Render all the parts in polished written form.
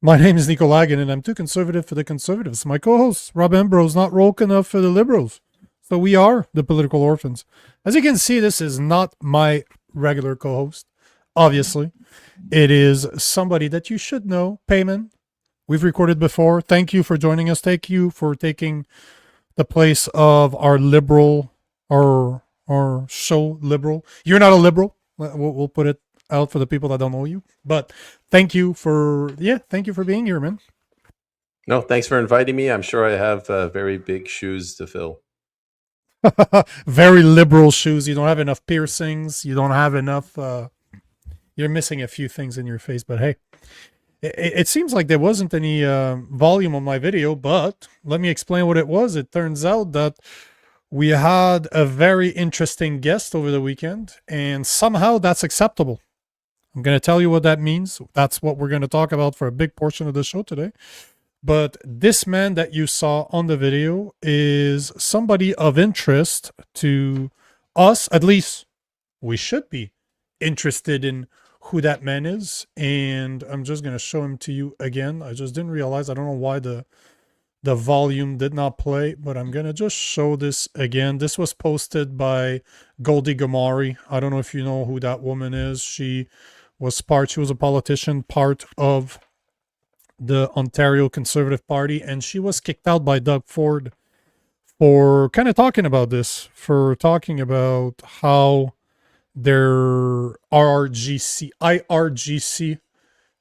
My name is Nico Lagan, and I'm too conservative for the conservatives. My co-host, Rob Ambrose, not woke enough for the liberals. So we are the Political Orphans. As you can see, this is not my regular co-host. Obviously, it is somebody that you should know, Payman. We've recorded before. Thank you for joining us. Thank you for taking the place of our liberal, our show liberal. You're not a liberal. We'll put it out for the people that don't know you. But thank you for being here, man. No, thanks for inviting me. I'm sure I have very big shoes to fill. Very liberal shoes. You don't have enough piercings. You don't have enough. You're missing a few things in your face. But hey, it seems like there wasn't any volume on my video. But let me explain what it was. It turns out that we had a very interesting guest over the weekend, and somehow that's acceptable. I'm going to tell you what that means. That's what we're going to talk about for a big portion of the show today. But this man that you saw on the video is somebody of interest to us. At least we should be interested in who that man is. And I'm just going to show him to you again. I just didn't realize. I don't know why the volume did not play, but I'm going to just show this again. This was posted by Goldie Gamari. I don't know if you know who that woman is. She was a politician, part of the Ontario Conservative Party, and she was kicked out by Doug Ford for kind of talking about this, for talking about how there are IRGC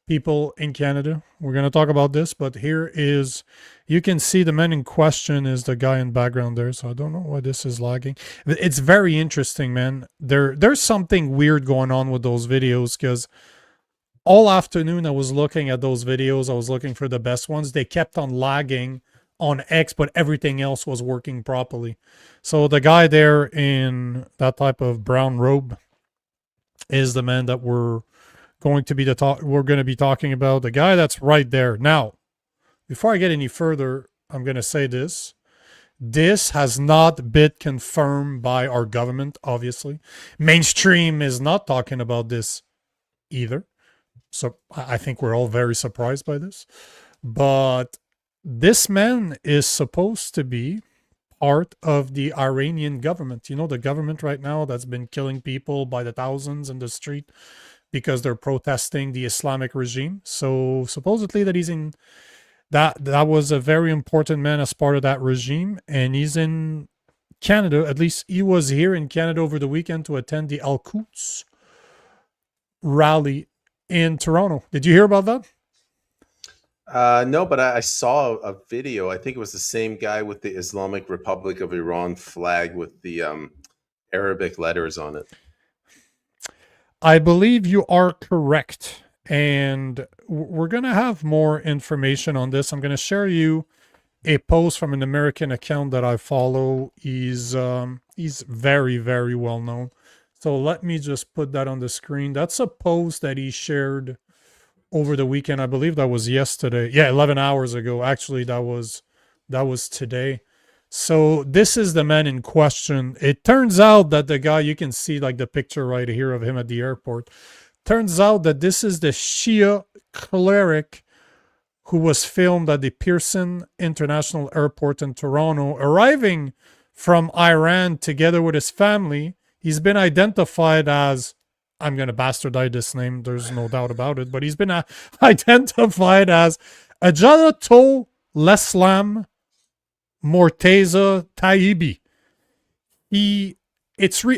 people in Canada. We're going to talk about this, but here is, you can see the man in question is the guy in background there, so I don't know why this is lagging. It's very interesting, man. There's something weird going on with those videos, because all afternoon I was looking at those videos. I was looking for the best ones. They kept on lagging on X, but everything else was working properly. So the guy there in that type of brown robe is the man that we're going to be talking about. The guy that's right there. Now, before I get any further, I'm going to say this. This has not been confirmed by our government, obviously. Mainstream is not talking about this either. So I think we're all very surprised by this. But this man is supposed to be part of the Iranian government. You know, the government right now that's been killing people by the thousands in the street because they're protesting the Islamic regime. So supposedly that he's in that was a very important man as part of that regime, and he's in Canada. At least he was here in Canada over the weekend to attend the Al-Quds rally in Toronto. Did you hear about that? No, but I saw a video. I think it was the same guy with the Islamic Republic of Iran flag with the Arabic letters on it. I believe you are correct. And we're going to have more information on this. I'm going to share you a post from an American account that I follow. He's very, very well known. So let me just put that on the screen. That's a post that he shared over the weekend. I believe that was yesterday. Yeah, 11 hours ago. Actually, that was today. So this is the man in question. It turns out that the guy, you can see like the picture right here of him at the airport. Turns out that this is the Shia cleric who was filmed at the Pearson International Airport in Toronto, arriving from Iran together with his family. He's been identified as, I'm going to bastardize this name, there's no doubt about it, but he's been identified as Ajalato Leslam Morteza Taibi.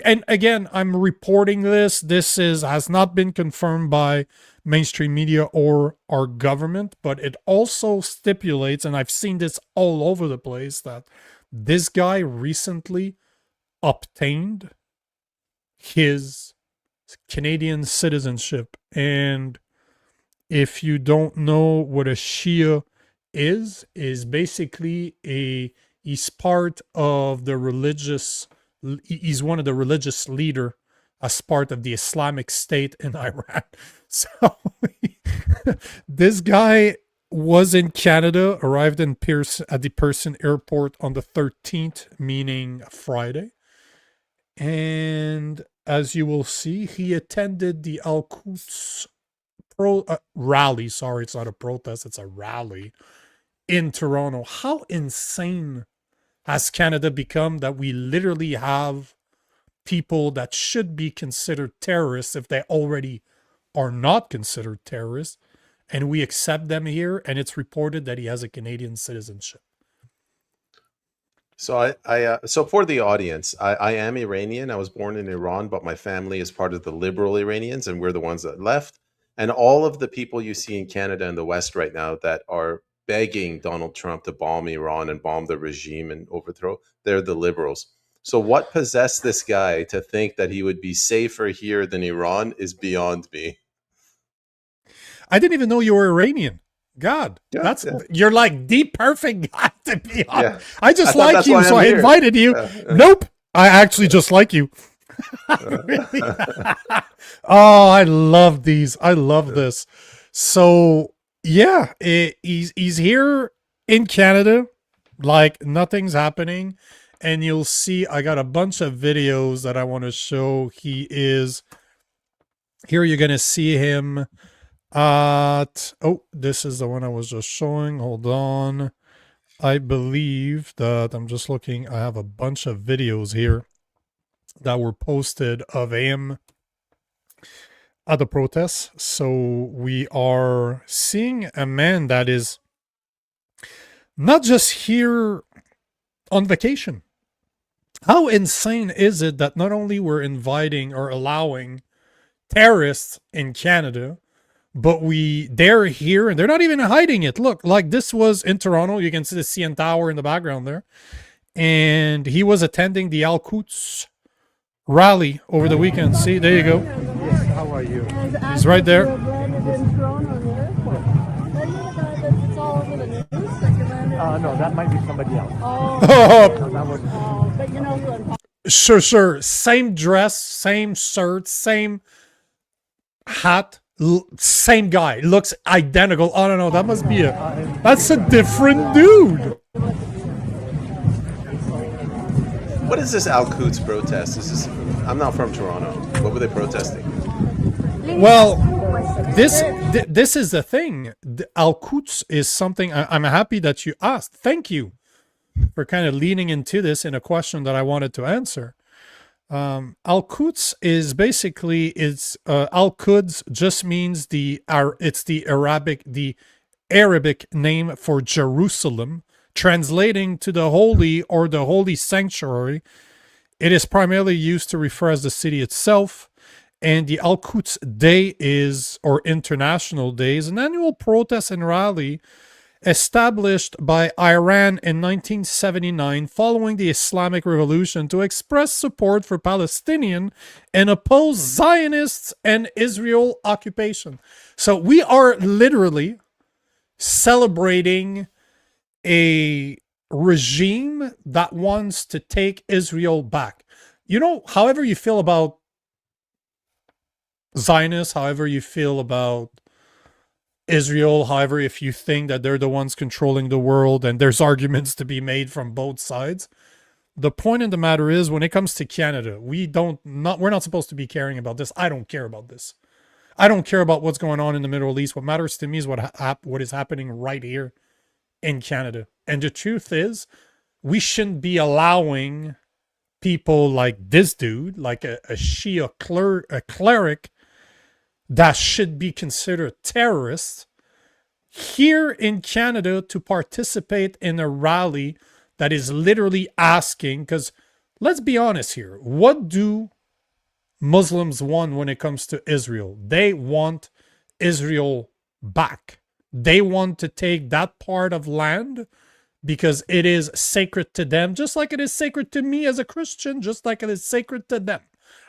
And again, I'm reporting this. This has not been confirmed by mainstream media or our government, but it also stipulates, and I've seen this all over the place, that this guy recently obtained his Canadian citizenship. And if you don't know what a Shia is basically he's part of the religious, he's one of the religious leader as part of the Islamic State in Iran. So this guy was in Canada, arrived in at the Pearson airport on the 13th, meaning Friday. And as you will see, he attended the Al-Quds rally. Sorry, it's not a protest; it's a rally in Toronto. How insane has Canada become that we literally have people that should be considered terrorists if they already are not considered terrorists, and we accept them here, and it's reported that he has a Canadian citizenship. So so for the audience, I am Iranian. I was born in Iran, but my family is part of the liberal Iranians, and we're the ones that left. And all of the people you see in Canada and the West right now that are begging Donald Trump to bomb Iran and bomb the regime and overthrow, they're the liberals. So what possessed this guy to think that he would be safer here than Iran is beyond me. I didn't even know you were Iranian. God, you're like the perfect guy to be on. Yeah. I just like you, so I invited you. Nope, I actually just like you. Oh, I love these. I love this. So yeah, he's here in Canada, like nothing's happening, and you'll see I got a bunch of videos that I want to show. He is here. You're gonna see him. This is the one I was just showing. Hold on. I believe that I'm just looking. I have a bunch of videos here that were posted of him at the protests. So we are seeing a man that is not just here on vacation. How insane is it that not only we're inviting or allowing terrorists in Canada, but they're here and they're not even hiding it. Look, like this was in Toronto. You can see the CN Tower in the background there. And he was attending the Al-Quds rally over the weekend. See, there you go. Yes, how are you? He's right there. No, that might be somebody else. Sure. Same dress, same shirt, same hat. Same guy, looks identical. Oh no, that must be that's a different dude. What is this Al-Quds protest? I'm not from Toronto. What were they protesting? Well, this is the thing. Al-Quds is something I'm happy that you asked. Thank you for kind of leaning into this in a question that I wanted to answer. Al-Quds is basically Al-Quds just means it's the Arabic name for Jerusalem, translating to the holy or the holy sanctuary. It is primarily used to refer as the city itself, and the Al-Quds Day or International Day is an annual protest and rally established by Iran in 1979 following the Islamic Revolution to express support for Palestinian and oppose Zionists and Israel occupation. So we are literally celebrating a regime that wants to take Israel back. You know, however you feel about Zionists, however you feel about Israel, however, if you think that they're the ones controlling the world, and there's arguments to be made from both sides, the point of the matter is, when it comes to Canada, we're not supposed to be caring about this. I don't care about this. I don't care about what's going on in the Middle East. What matters to me is what is happening right here in Canada. And the truth is, we shouldn't be allowing people like this dude, like a Shia cleric, that should be considered terrorists, here in Canada to participate in a rally that is literally asking, because let's be honest here, what do Muslims want when it comes to Israel? They want Israel back. They want to take that part of land because it is sacred to them, just like it is sacred to me as a Christian, just like it is sacred to them,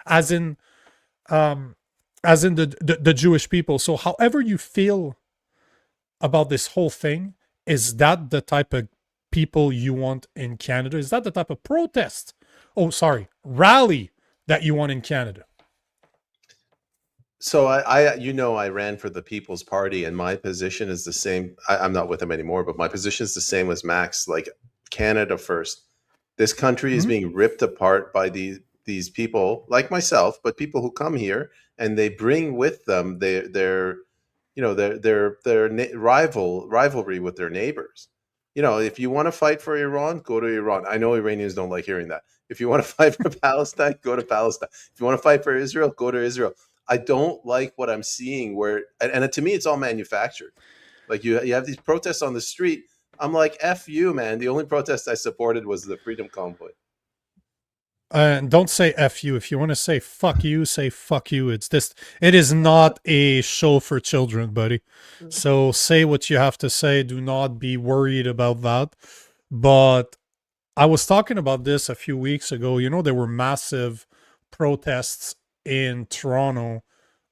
as in the Jewish people. So however you feel about this whole thing, is that the type of people you want in Canada? Is that the type of protest? Rally that you want in Canada? So I ran for the People's Party, and my position is the same. I'm not with them anymore, but my position is the same as Max. Like, Canada first. This country is being ripped apart by these people like myself, but people who come here and they bring with them their rivalry with their neighbors. If you want to fight for Iran, go to Iran. I know Iranians don't like hearing that. If you want to fight for Palestine, go to Palestine. If you want to fight for Israel, go to Israel. I don't like what I'm seeing and to me, it's all manufactured. Like you have these protests on the street. I'm like, F you, man. The only protest I supported was the Freedom Convoy. And don't say F you. If you want to say fuck you, say fuck you. It is not a show for children, buddy. So say what you have to say. Do not be worried about that. But I was talking about this a few weeks ago. There were massive protests in Toronto,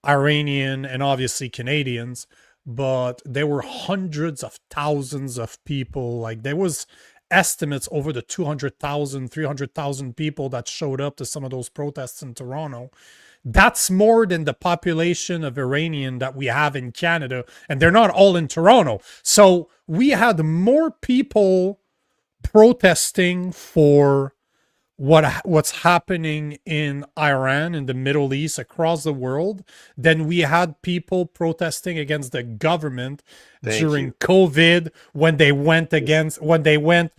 Iranian and obviously Canadians, but there were hundreds of thousands of people. Like there was estimates over the 200,000, 300,000 people that showed up to some of those protests in Toronto. That's more than the population of Iranian that we have in Canada, and they're not all in Toronto. So we had more people protesting for what's happening in Iran, in the Middle East, across the world, than we had people protesting against the government during COVID, when they went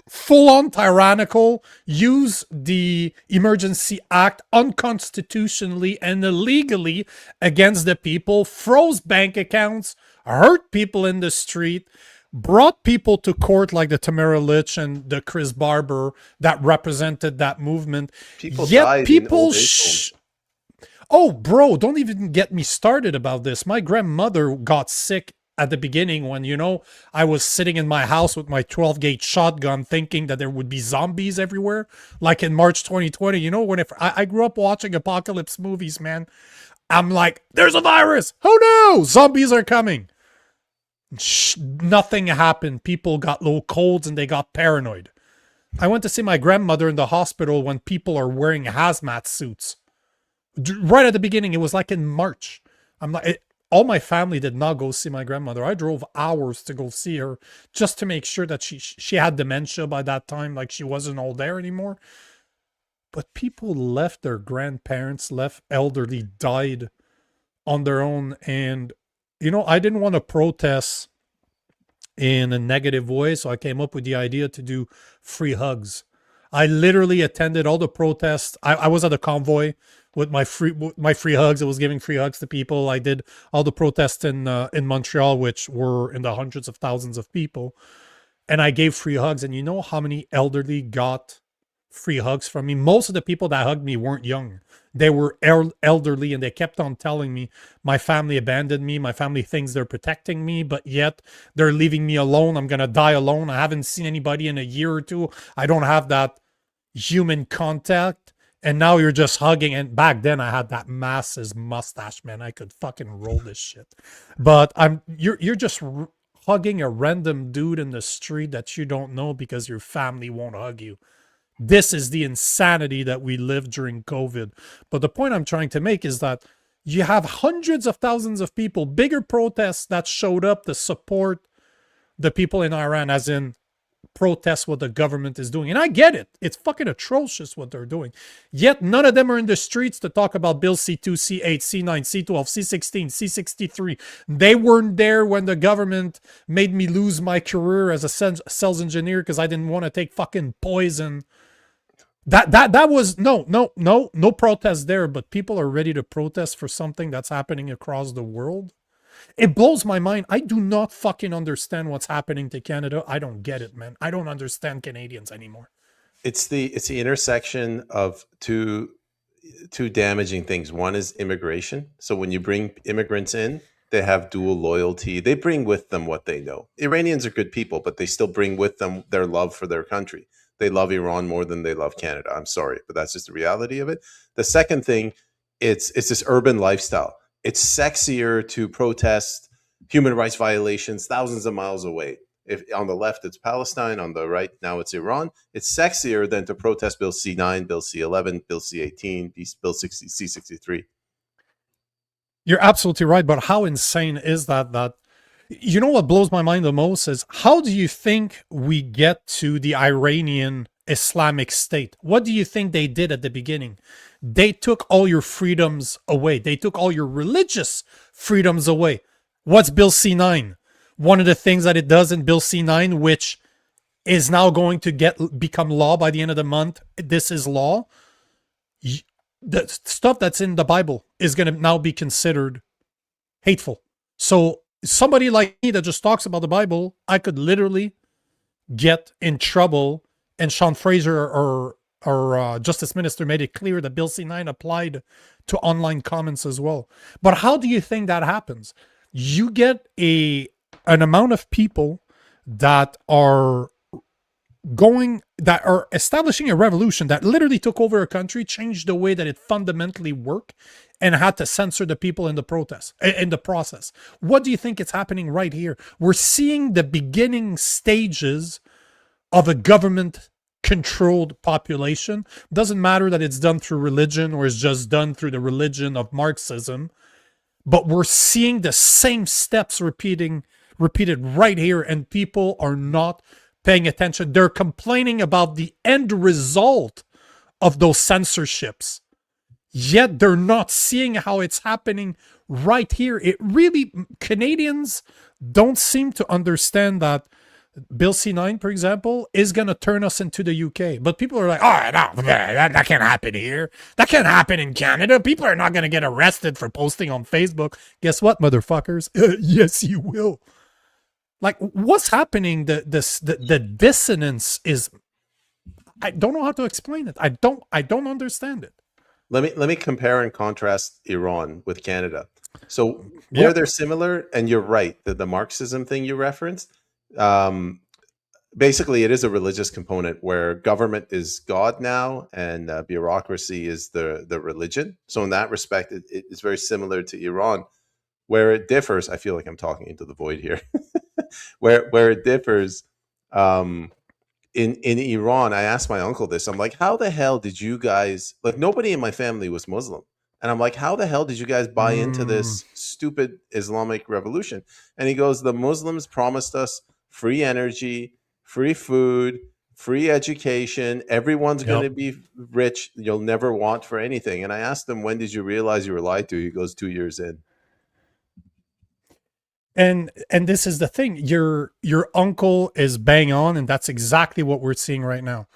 full-on tyrannical, use the Emergency Act unconstitutionally and illegally against the people, froze bank accounts, hurt people in the street, brought people to court like the Tamara Lich and the Chris Barber that represented that movement. People died in old age homes. Oh, bro, don't even get me started about this. My grandmother got sick at the beginning when, I was sitting in my house with my 12-gauge shotgun thinking that there would be zombies everywhere, like in March 2020. I grew up watching apocalypse movies, man. I'm like, there's a virus. Oh, no, zombies are coming. Nothing happened. People got low colds and they got paranoid. I went to see my grandmother in the hospital when people are wearing hazmat suits. Right at the beginning, it was like in March. All my family did not go see my grandmother. I drove hours to go see her just to make sure that she had dementia by that time, like she wasn't all there anymore. But people left their grandparents, left elderly, died on their own. And I didn't want to protest in a negative way, so I came up with the idea to do free hugs. I literally attended all the protests. I was at a convoy with my free hugs. I was giving free hugs to people. I did all the protests in Montreal, which were in the hundreds of thousands of people, and I gave free hugs. And you know how many elderly got free hugs from me? Most of the people that hugged me weren't young. They were elderly, and they kept on telling me, my family abandoned me. My family thinks they're protecting me, but yet they're leaving me alone. I'm going to die alone. I haven't seen anybody in a year or two. I don't have that human contact. And now you're just hugging. And back then I had that massive mustache, man. I could fucking roll this shit. But you're just hugging a random dude in the street that you don't know because your family won't hug you. This is the insanity that we lived during COVID. But the point I'm trying to make is that you have hundreds of thousands of people, bigger protests that showed up to support the people in Iran, as in protest what the government is doing. And I get it. It's fucking atrocious what they're doing. Yet none of them are in the streets to talk about Bill C2, C8, C9, C12, C16, C63. They weren't there when the government made me lose my career as a sales engineer because I didn't want to take fucking poison. That was no protest there, but people are ready to protest for something that's happening across the world. It blows my mind. I do not fucking understand what's happening to Canada. I don't get it, man. I don't understand Canadians anymore. It's the intersection of two damaging things. One is immigration. So when you bring immigrants in, they have dual loyalty. They bring with them what they know. Iranians are good people, but they still bring with them their love for their country. They love Iran more than they love Canada. I'm sorry, but that's just the reality of it. The second thing, it's this urban lifestyle. It's sexier to protest human rights violations thousands of miles away. If on the left it's Palestine, on the right now it's Iran. It's sexier than to protest Bill C9, Bill C11, Bill C18, Bill C63. You're absolutely right, but how insane is that? You know what blows my mind the most is, how do you think we get to the Iranian Islamic State? What do you think they did at the beginning? They took all your freedoms away. They took all your religious freedoms away. What's Bill C9? One of the things that it does in Bill C9, which is now going to become law by the end of the month. This is law. The stuff that's in the Bible is going to now be considered hateful. So somebody like me that just talks about the Bible, I could literally get in trouble. And Sean Fraser or Justice Minister made it clear that Bill C9 applied to online comments as well. But how do you think that happens? You get an amount of people that are establishing a revolution that literally took over a country, changed the way that it fundamentally worked, and had to censor the people in the process. What do you think is happening right here? We're seeing the beginning stages of a government controlled population. Doesn't matter that it's done through religion or it's just done through the religion of Marxism, but we're seeing the same steps repeated right here, and people are not paying attention. They're complaining about the end result of those censorships, yet they're not seeing how it's happening right here. It really, Canadians don't seem to understand that Bill C9, for example, is going to turn us into the UK. But people are like, oh, no, that can't happen here. That can't happen in Canada. People are not going to get arrested for posting on Facebook. Guess what, motherfuckers? Yes, you will. Like, what's happening? The dissonance is, I don't know how to explain it. I don't understand it. Let me compare and contrast Iran with Canada. So where they're similar, and you're right, the Marxism thing you referenced, basically it is a religious component where government is God now, and bureaucracy is the religion. So in that respect, it's very similar to Iran. Where it differs, I feel like I'm talking into the void here. where it differs, in Iran, I asked my uncle this. I'm like, how the hell did you guys, like, nobody in my family was Muslim. And I'm like, how the hell did you guys buy into this stupid Islamic revolution? And he goes, the Muslims promised us free energy, free food, free education. Everyone's going to be rich. You'll never want for anything. And I asked him, when did you realize you were lied to? He goes, 2 years in. And this is the thing. Your uncle is bang on, and that's exactly what we're seeing right now.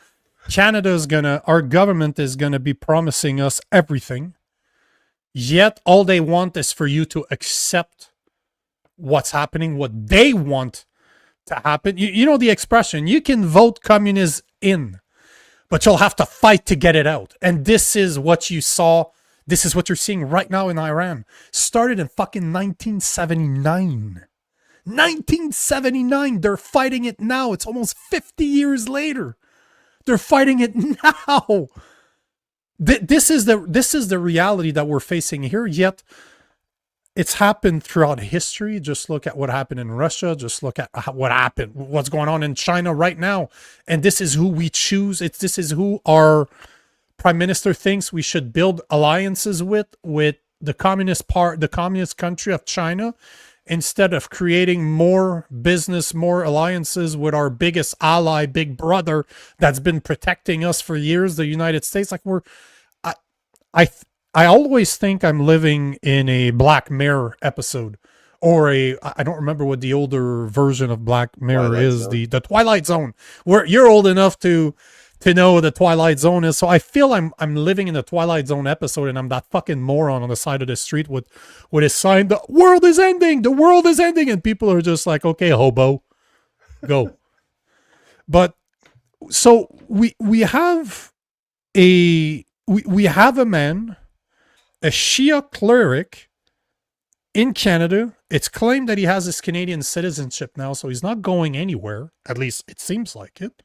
Our government is gonna be promising us everything, yet all they want is for you to accept what's happening, what they want to happen. You know the expression, you can vote communism in, but you'll have to fight to get it out. And this is what you saw. This is what you're seeing right now in Iran. Started in fucking 1979. 1979. They're fighting it now. It's almost 50 years later. They're fighting it now. This is the reality that we're facing here. Yet it's happened throughout history. Just look at what happened in Russia. Just look at what's going on in China right now. And this is who we choose. This is who our Prime Minister thinks we should build alliances with the communist country of China, instead of creating more business, more alliances with our biggest ally, big brother, that's been protecting us for years, the United States. Like, I always think I'm living in a Black Mirror episode, or I don't remember what the older version of Black Mirror is, the Twilight Zone, where you're old enough to know the Twilight Zone is. So I feel I'm living in the Twilight Zone episode, and I'm that fucking moron on the side of the street with his sign, the world is ending, and people are just like, okay, hobo, go. But so we have a man, a Shia cleric in Canada. It's claimed that he has his Canadian citizenship now, so he's not going anywhere. At least it seems like it.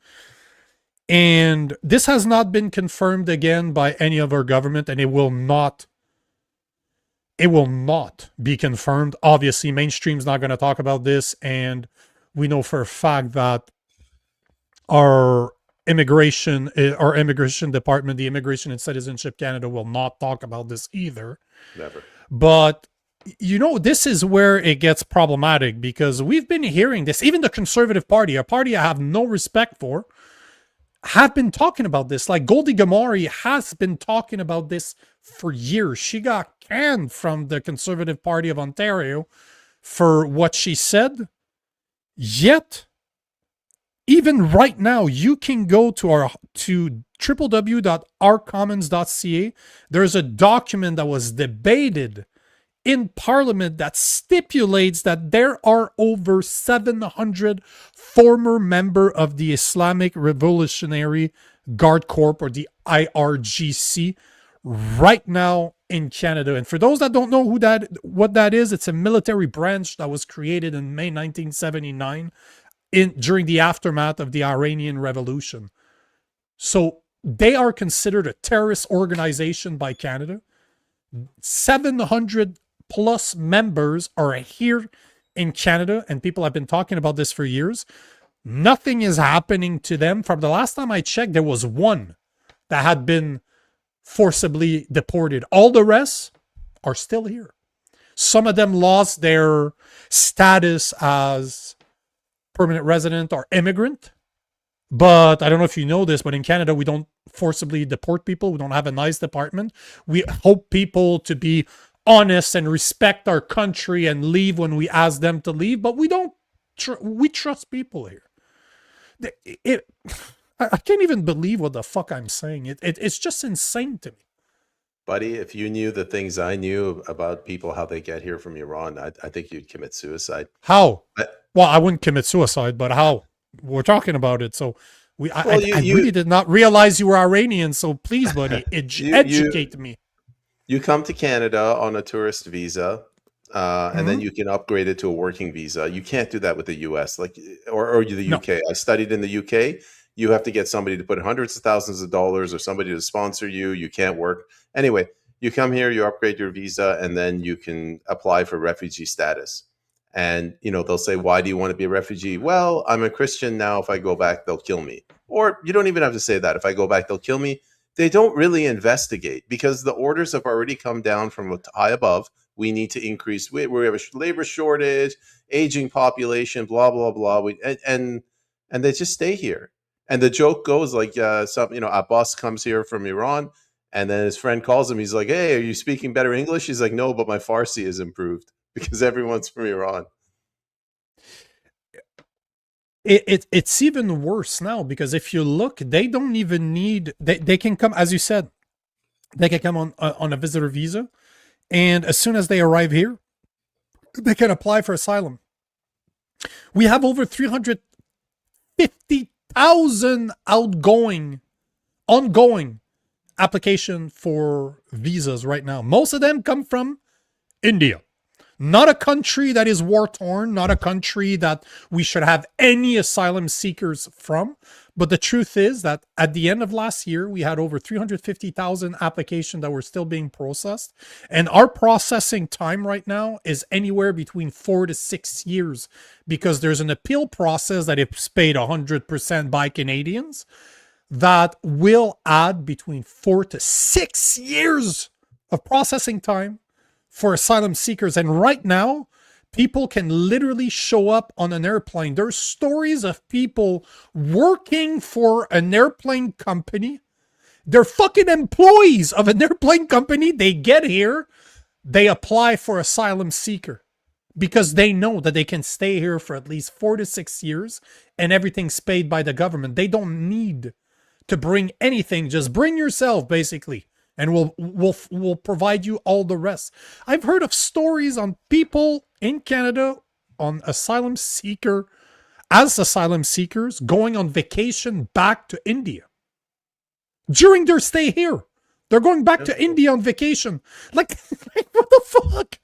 And this has not been confirmed again by any of our government, and it will not be confirmed. Obviously, mainstream's not going to talk about this, and we know for a fact that our immigration department, the Immigration and Citizenship Canada, will not talk about this either. Never. But you know, this is where it gets problematic, because we've been hearing this. Even the Conservative Party, a party I have no respect for, have been talking about this. Like, Goldie Gamari has been talking about this for years. She got canned from the Conservative Party of Ontario for what she said. Yet, even right now, you can go to www.ourcommons.ca. There's a document that was debated in Parliament that stipulates that there are over 700 former members of the Islamic Revolutionary Guard Corps, or the IRGC, right now in Canada. And for those that don't know what that is, it's a military branch that was created in May 1979 during the aftermath of the Iranian Revolution. So they are considered a terrorist organization by Canada. 700 plus members are here in Canada, and people have been talking about this for years. Nothing is happening to them. From the last time I checked, there was one that had been forcibly deported. All the rest are still here. Some of them lost their status as permanent resident or immigrant. But I don't know if you know this, but in Canada, we don't forcibly deport people. We don't have a nice department. We hope people to be honest and respect our country and leave when we ask them to leave. But we don't. We trust people here. I can't even believe what the fuck I'm saying. It's just insane to me. Buddy, if you knew the things I knew about people, how they get here from Iran, I think you'd commit suicide. How? Well, I wouldn't commit suicide, but how? We're talking about it. So I really did not realize you were Iranian. So please, buddy, educate me. You come to Canada on a tourist visa, and then you can upgrade it to a working visa. You can't do that with the US, or the UK. No. I studied in the UK. You have to get somebody to put hundreds of thousands of dollars or somebody to sponsor you. You can't work. Anyway, you come here, you upgrade your visa, and then you can apply for refugee status. And, they'll say, why do you want to be a refugee? Well, I'm a Christian now. If I go back, they'll kill me. Or you don't even have to say that. If I go back, they'll kill me. They don't really investigate because the orders have already come down from high above. We need to increase. We have a labor shortage, aging population, blah, blah, blah. And they just stay here. And the joke goes like, Abbas comes here from Iran, and then his friend calls him. He's like, hey, are you speaking better English? He's like, no, but my Farsi is improved because everyone's from Iran. It's even worse now because if you look, they don't even need, they can come, as you said, they can come on a visitor visa. And as soon as they arrive here, they can apply for asylum. We have over 350,000 ongoing application for visas right now. Most of them come from India. Not a country that is war-torn, not a country that we should have any asylum seekers from. But the truth is that at the end of last year, we had over 350,000 applications that were still being processed. And our processing time right now is anywhere between 4 to 6 years because there's an appeal process that is paid 100% by Canadians that will add between 4 to 6 years of processing time for asylum seekers. And right now, people can literally show up on an airplane. There's stories of people working for an airplane company. They're fucking employees of an airplane company. They get here, they apply for asylum seeker because they know that they can stay here for at least 4 to 6 years and everything's paid by the government. They don't need to bring anything. Just bring yourself, basically. And we'll provide you all the rest. I've heard of stories on people in Canada on asylum seekers going on vacation back to India. During their stay here, they're going back to India on vacation. Like what the fuck?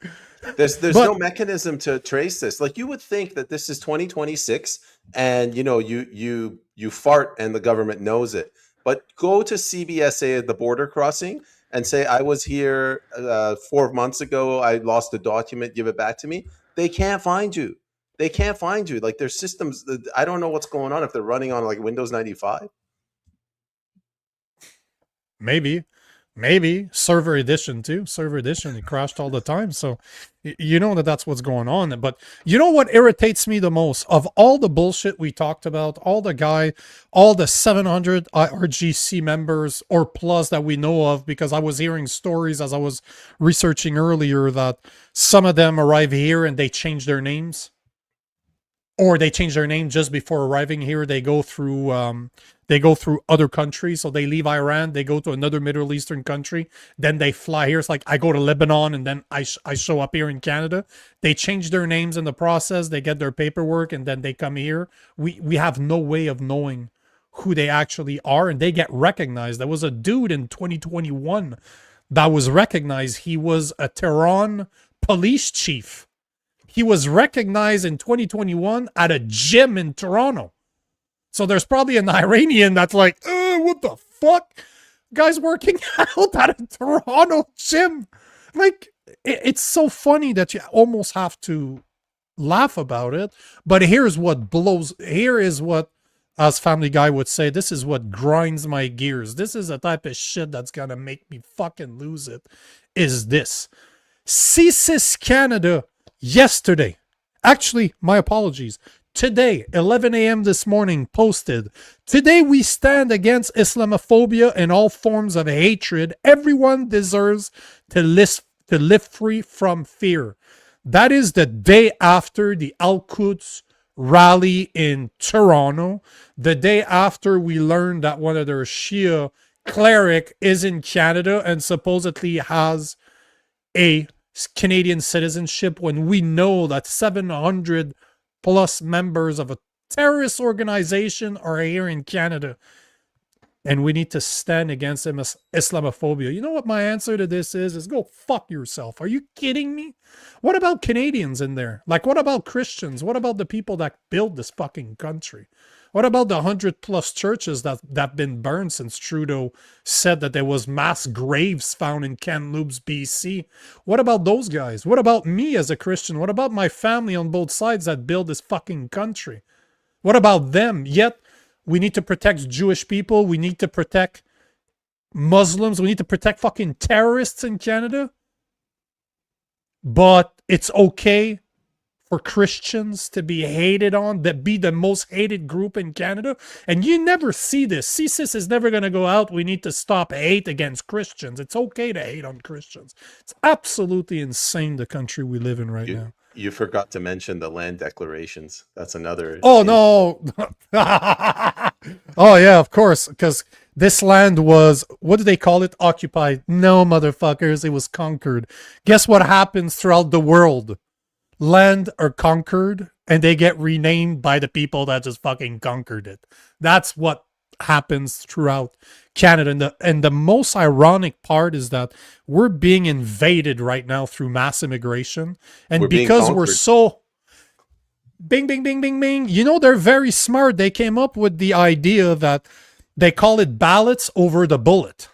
There's no mechanism to trace this. Like you would think that this is 2026 and you fart and the government knows it. But go to CBSA at the border crossing and say, I was here 4 months ago. I lost a document. Give it back to me. They can't find you. They can't find you. Like their systems. I don't know what's going on if they're running on like Windows 95. Maybe. Maybe server edition too. Server edition, it crashed all the time. So you know that's what's going on. But you know what irritates me the most of all the bullshit we talked about, all the 700 IRGC members or plus that we know of, because I was hearing stories as I was researching earlier that some of them arrive here and they change their names. Or they change their name just before arriving here. They go through other countries. So they leave Iran, they go to another Middle Eastern country, then they fly here. It's like I go to Lebanon and then I show up here in Canada. They change their names in the process. They get their paperwork and then they come here. We have no way of knowing who they actually are, and they get recognized. There was a dude in 2021 that was recognized. He was a Tehran police chief. He was recognized in 2021 at a gym in Toronto. So there's probably an Iranian that's like, what the fuck? Guy's working out at a Toronto gym. Like, it's so funny that you almost have to laugh about it. But here is what, as Family Guy would say, this is what grinds my gears. This is the type of shit that's gonna make me fucking lose it, is this. IRGC Canada yesterday, actually, my apologies, today, 11 a.m. this morning, posted, "Today we stand against Islamophobia and all forms of hatred. Everyone deserves to live free from fear." That is the day after the Al-Quds rally in Toronto, the day after we learned that one of their Shia cleric is in Canada and supposedly has a Canadian citizenship, when we know that 700 plus members of a terrorist organization are here in Canada, and we need to stand against Islamophobia. You know what my answer to this is go fuck yourself. Are you kidding me? What about Canadians in there? Like, what about Christians? What about the people that build this fucking country? What about the 100 plus churches that have been burned since Trudeau said that there was mass graves found in Kamloops, BC? What about those guys? What about me as a Christian? What about my family on both sides that build this fucking country? What about them? Yet we need to protect Jewish people. We need to protect Muslims. We need to protect fucking terrorists in Canada. But it's okay for Christians to be hated on, that be the most hated group in Canada. And you never see this. CSIS is never going to go out, "We need to stop hate against Christians." It's okay to hate on Christians. It's absolutely insane, the country we live in right now. You forgot to mention the land declarations. That's another. Oh, no. Oh, yeah, of course. Because this land was, what do they call it? Occupied. No, motherfuckers. It was conquered. Guess what happens throughout the world? Land are conquered and they get renamed by the people that just fucking conquered it. That's what happens throughout Canada. And the most ironic part is that we're being invaded right now through mass immigration. And because we're so bing, bing, bing, bing, bing, you know, they're very smart. They came up with the idea that they call it ballots over the bullet.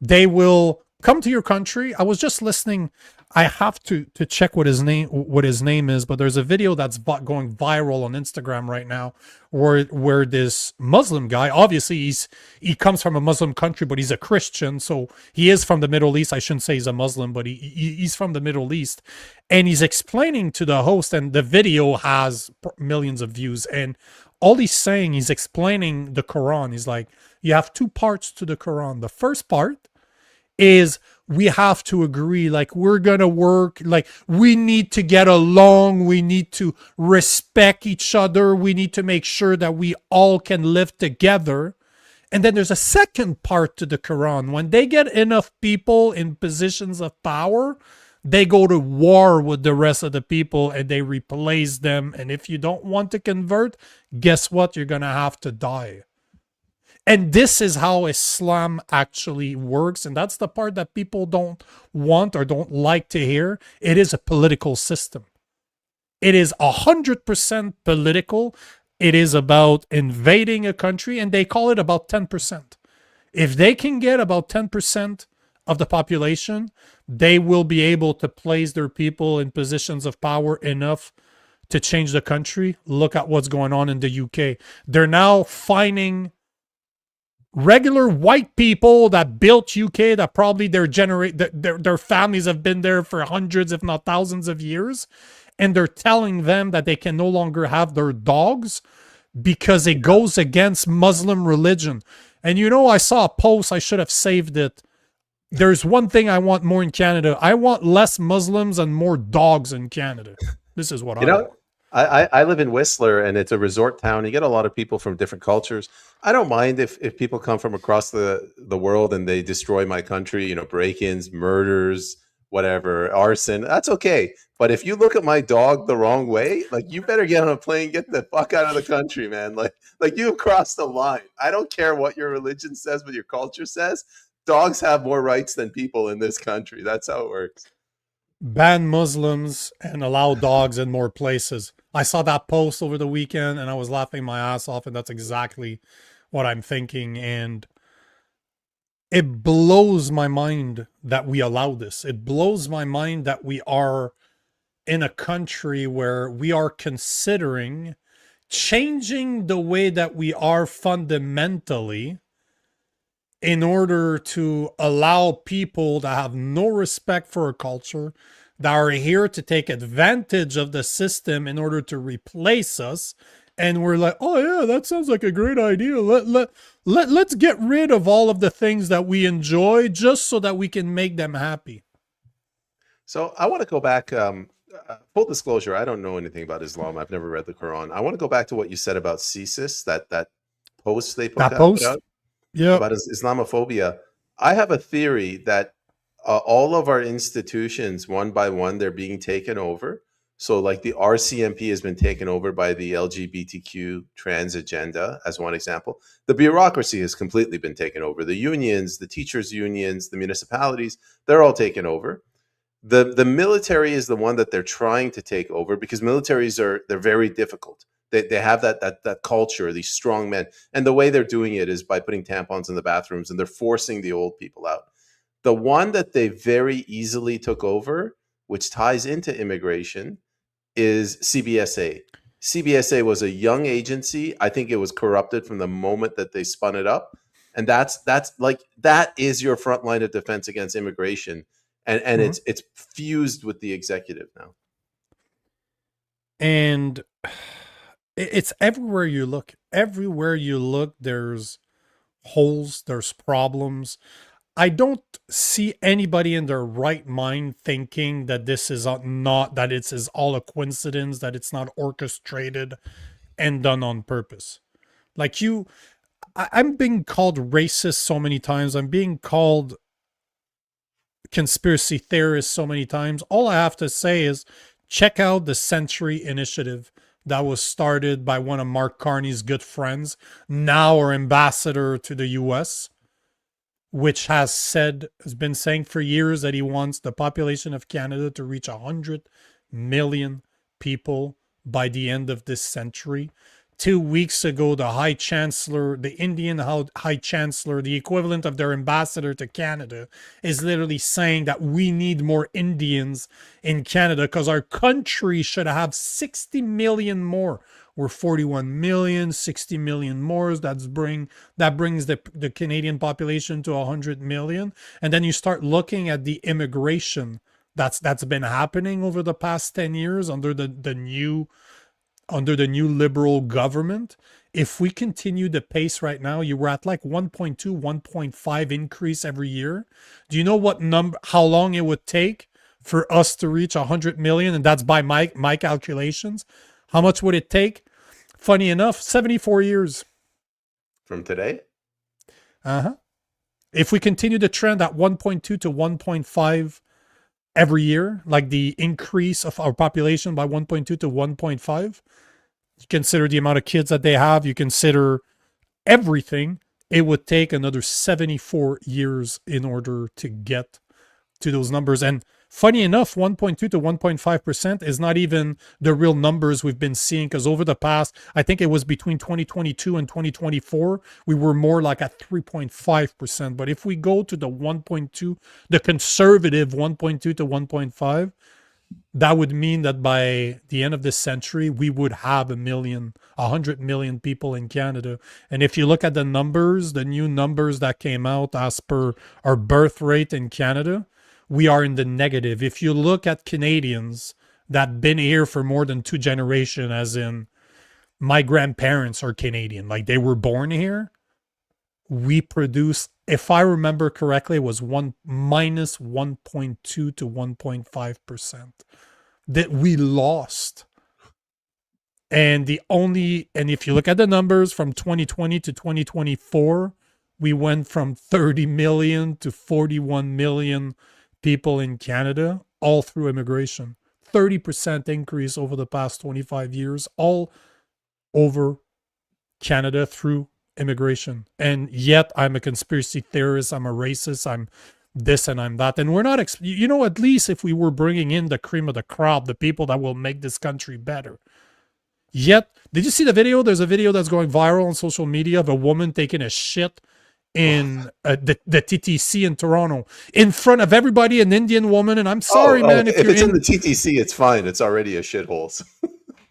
They will come to your country. I was just listening. I have to check what his name is, but there's a video that's going viral on Instagram right now where this Muslim guy, obviously he comes from a Muslim country, but he's a Christian, so he is from the Middle East. I shouldn't say he's a Muslim, but he's from the Middle East, and he's explaining to the host, and the video has millions of views, and all he's saying, he's explaining the Quran. He's like, you have two parts to the Quran. The first part is we have to agree, like, we're gonna work, like, we need to get along, we need to respect each other, we need to make sure that we all can live together. And then there's a second part to the Quran. When they get enough people in positions of power, they go to war with the rest of the people and they replace them. And if you don't want to convert, guess what? You're gonna have to die. And this is how Islam actually works. And that's the part that people don't want or don't like to hear. It is a political system. It is 100% political. It is about invading a country, and they call it about 10%. If they can get about 10% of the population, they will be able to place their people in positions of power enough to change the country. Look at what's going on in the UK. They're now fining regular white people that built UK, that probably their families have been there for hundreds, if not thousands of years, and they're telling them that they can no longer have their dogs because it goes against Muslim religion. And you know, I saw a post, I should have saved it. There's one thing I want more in Canada. I want less Muslims and more dogs in Canada. This is what I want. I live in Whistler, and it's a resort town. You get a lot of people from different cultures. I don't mind if people come from across the world and they destroy my country, you know, break-ins, murders, whatever, arson. That's okay. But if you look at my dog the wrong way, like, you better get on a plane, get the fuck out of the country, man. Like you've crossed the line. I don't care what your religion says, what your culture says. Dogs have more rights than people in this country. That's how it works. Ban Muslims and allow dogs in more places. I saw that post over the weekend and I was laughing my ass off, and that's exactly what I'm thinking. And it blows my mind that we allow this. It blows my mind that we are in a country where we are considering changing the way that we are fundamentally in order to allow people that have no respect for a culture, that are here to take advantage of the system in order to replace us. And we're like, oh yeah, that sounds like a great idea. Let's get rid of all of the things that we enjoy just so that we can make them happy. So I want to go back. Full disclosure, I don't know anything about Islam. I've never read the Quran. I want to go back to what you said about CSIS, that post they put out. Yeah, about Islamophobia. I have a theory that all of our institutions, one by one, they're being taken over. So like the RCMP has been taken over by the LGBTQ trans agenda, as one example. The bureaucracy has completely been taken over. The unions, the teachers' unions, the municipalities, they're all taken over. The military is the one that they're trying to take over, because militaries they're very difficult. They have that culture, these strong men. And the way they're doing it is by putting tampons in the bathrooms, and they're forcing the old people out. The one that they very easily took over, which ties into immigration, is CBSA. CBSA was a young agency. I think it was corrupted from the moment that they spun it up. And that is your front line of defense against immigration. And mm-hmm. it's fused with the executive now. And it's everywhere you look. Everywhere you look, there's holes, there's problems. I don't see anybody in their right mind thinking that this is that it's all a coincidence, that it's not orchestrated and done on purpose. Like I'm being called racist so many times. I'm being called conspiracy theorist so many times. All I have to say is check out the Century Initiative that was started by one of Mark Carney's good friends, now our ambassador to the US, which has been saying for years that he wants the population of Canada to reach 100 million people by the end of this century. 2 weeks ago, the High Chancellor, the Indian High Chancellor, the equivalent of their ambassador to Canada, is literally saying that we need more Indians in Canada because our country should have 60 million more. We're 41 million, 60 million more. That brings the Canadian population to 100 million. And then you start looking at the immigration that's been happening over the past 10 years under the new liberal government. If we continue the pace right now, you were at like 1.2, 1.5 increase every year. Do you know how long it would take for us to reach 100 million? And that's by my calculations. How much would it take? Funny enough, 74 years. From today? Uh-huh. If we continue the trend at 1.2 to 1.5 every year, like the increase of our population by 1.2 to 1.5, you consider the amount of kids that they have, you consider everything, it would take another 74 years in order to get to those numbers. And funny enough, 1.2 to 1.5% is not even the real numbers we've been seeing, because over the past, I think it was between 2022 and 2024, we were more like at 3.5%. But if we go to the 1.2, the conservative 1.2 to 1.5, that would mean that by the end of this century, we would have 100 million people in Canada. And if you look at the numbers, the new numbers that came out as per our birth rate in Canada, we are in the negative. If you look at Canadians that been here for more than 2 generations, as in my grandparents are Canadian, like they were born here, we produce, if I remember correctly, it was minus 1.2 to 1.5% that we lost. And if you look at the numbers from 2020 to 2024, we went from 30 million to 41 million people in Canada, all through immigration. 30% increase over the past 25 years, all over Canada through immigration. And yet I'm a conspiracy theorist, I'm a racist, I'm this and I'm that. And we're not, at least if we were bringing in the cream of the crop, the people that will make this country better. Yet, did you see the video? There's a video that's going viral on social media of a woman taking a shit in the TTC in Toronto in front of everybody, an Indian woman. And I'm sorry, man. If it's in the TTC, it's fine. It's already a shithole.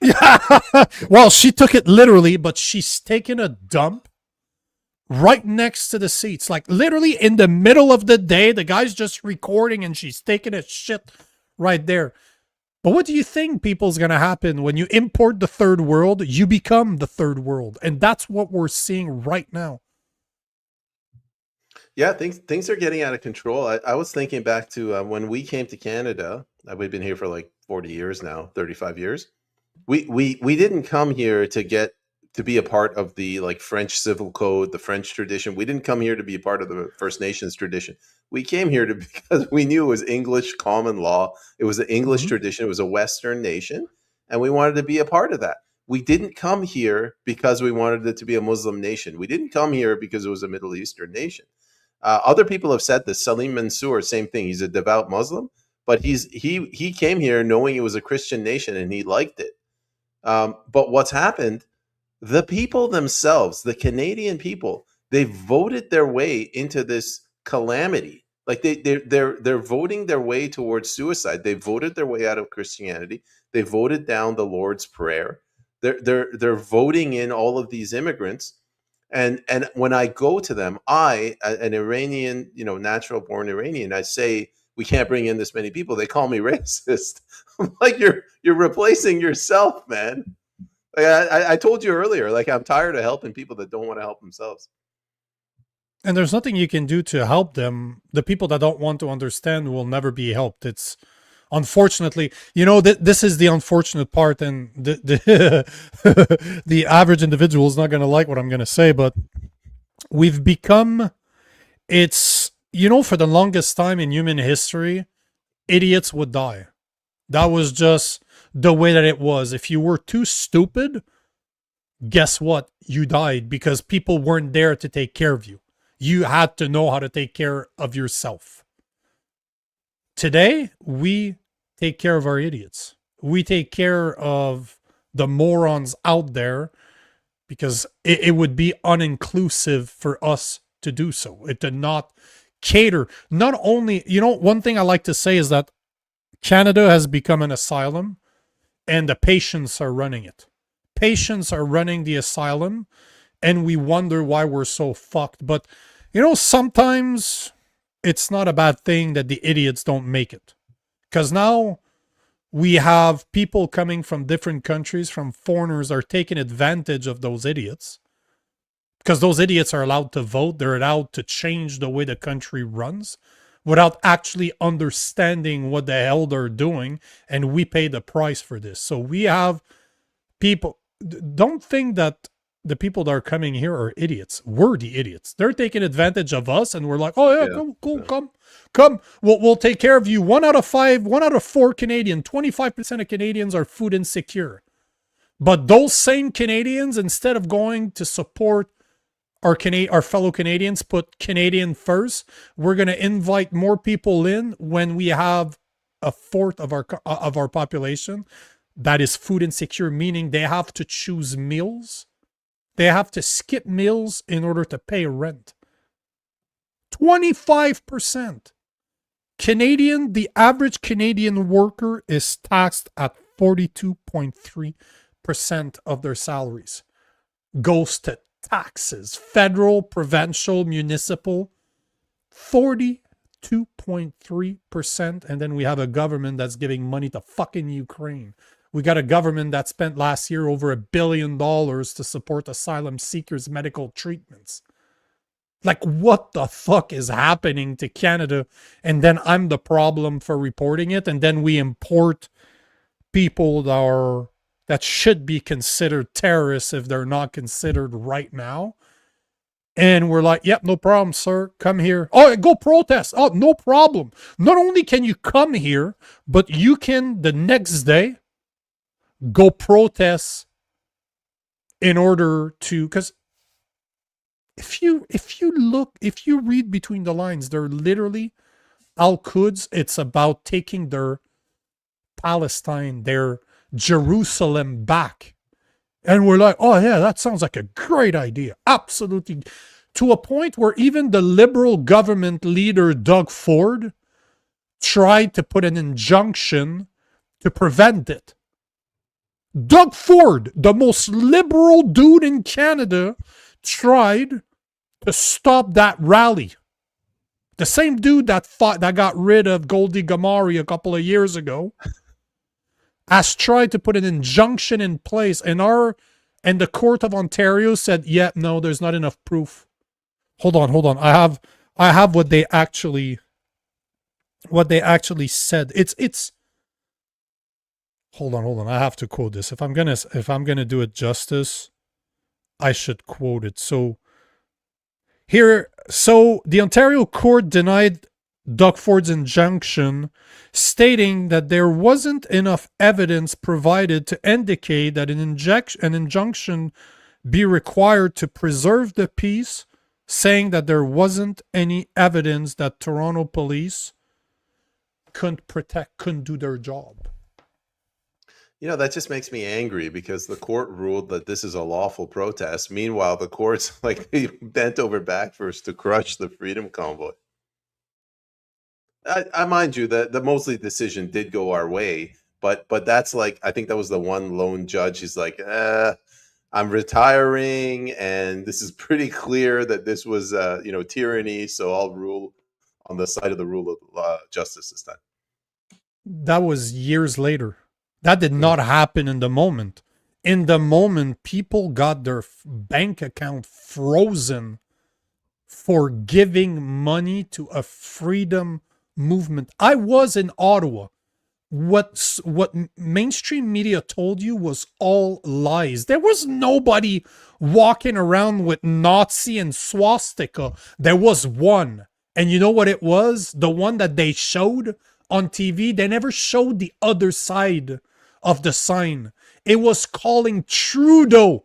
Yeah. Well, she took it literally, but she's taking a dump right next to the seats, like literally in the middle of the day. The guy's just recording and she's taking a shit right there. But what do you think people's going to happen when you import the third world? You become the third world. And that's what we're seeing right now. Yeah, things are getting out of control. I was thinking back to when we came to Canada. We've been here for like 40 years now, 35 years. We didn't come here to be a part of the like French civil code, the French tradition. We didn't come here to be a part of the First Nations tradition. We came here because we knew it was English common law. It was an English tradition. It was a Western nation, and we wanted to be a part of that. We didn't come here because we wanted it to be a Muslim nation. We didn't come here because it was a Middle Eastern nation. Other people have said this. Salim Mansour, same thing. He's a devout Muslim, but he came here knowing it was a Christian nation, and he liked it. But what's happened? The people themselves, the Canadian people, they voted their way into this calamity. Like they're voting their way towards suicide. They voted their way out of Christianity. They voted down the Lord's Prayer. They're voting in all of these immigrants. And when I go to them, an Iranian, natural born Iranian, I say we can't bring in this many people. They call me racist. I'm like, you're replacing yourself, man. Like I told you earlier, like I'm tired of helping people that don't want to help themselves. And there's nothing you can do to help them. The people that don't want to understand will never be helped. It's unfortunately, this is the unfortunate part, and the average individual is not going to like what I'm going to say, but we've become, for the longest time in human history, idiots would die. That was just the way that it was. If you were too stupid, guess what? You died because people weren't there to take care of you. You had to know how to take care of yourself. Today, we take care of our idiots. We take care of the morons out there because it would be uninclusive for us to do so. It did not cater. Not only, one thing I like to say is that Canada has become an asylum and the patients are running it. Patients are running the asylum and we wonder why we're so fucked. But, sometimes it's not a bad thing that the idiots don't make it. Because now we have people coming from different countries, from foreigners, are taking advantage of those idiots. Because those idiots are allowed to vote. They're allowed to change the way the country runs without actually understanding what the hell they're doing. And we pay the price for this. So we have people. Don't think that the people that are coming here are idiots. We're the idiots. They're taking advantage of us, and we're like, oh yeah, cool, come. We'll take care of you. 1 out of 4 Canadian, 25% of Canadians are food insecure. But those same Canadians, instead of going to support our fellow Canadians, put Canadian first, we're going to invite more people in when we have a fourth of our population that is food insecure, meaning they have to choose meals. They have to skip meals in order to pay rent. 25%. The average Canadian worker is taxed at 42.3% of their salaries. Goes to taxes, federal, provincial, municipal, 42.3%. And then we have a government that's giving money to fucking Ukraine. We got a government that spent last year over $1 billion to support asylum seekers' medical treatments. Like, what the fuck is happening to Canada? And then I'm the problem for reporting it. And then we import people that should be considered terrorists if they're not considered right now. And we're like, yep, no problem, sir. Come here. Oh, go protest. Oh, no problem. Not only can you come here, but you can the next day go protest in order to, because if you read between the lines, they're literally Al-Quds. It's about taking their Palestine, their Jerusalem back. And we're like, oh yeah, that sounds like a great idea. Absolutely. To a point where even the Liberal government leader, Doug Ford, tried to put an injunction to prevent it. Doug Ford, the most liberal dude in Canada, tried to stop that rally. The same dude that got rid of Goldie Gamari a couple of years ago has tried to put an injunction in place, and the Court of Ontario said, yeah, no, there's not enough proof. Hold on. I have what they actually said. It's hold on. I have to quote this. If I'm gonna do it justice, I should quote it. So the Ontario court denied Doug Ford's injunction, stating that there wasn't enough evidence provided to indicate that an injunction be required to preserve the peace, saying that there wasn't any evidence that Toronto police couldn't do their job. That just makes me angry because the court ruled that this is a lawful protest. Meanwhile, the courts they bent over backwards to crush the Freedom Convoy. I mind you that the Mosley decision did go our way, but that's I think that was the one lone judge. He's like, I'm retiring, and this is pretty clear that this was tyranny. So I'll rule on the side of the rule of justice this time. That was years later. That did not happen in the moment. In the moment, people got their bank account frozen for giving money to a freedom movement. I was in Ottawa. What mainstream media told you was all lies. There was nobody walking around with Nazi and swastika. There was one. And you know what it was? The one that they showed on TV, they never showed the other side of the sign. It was calling Trudeau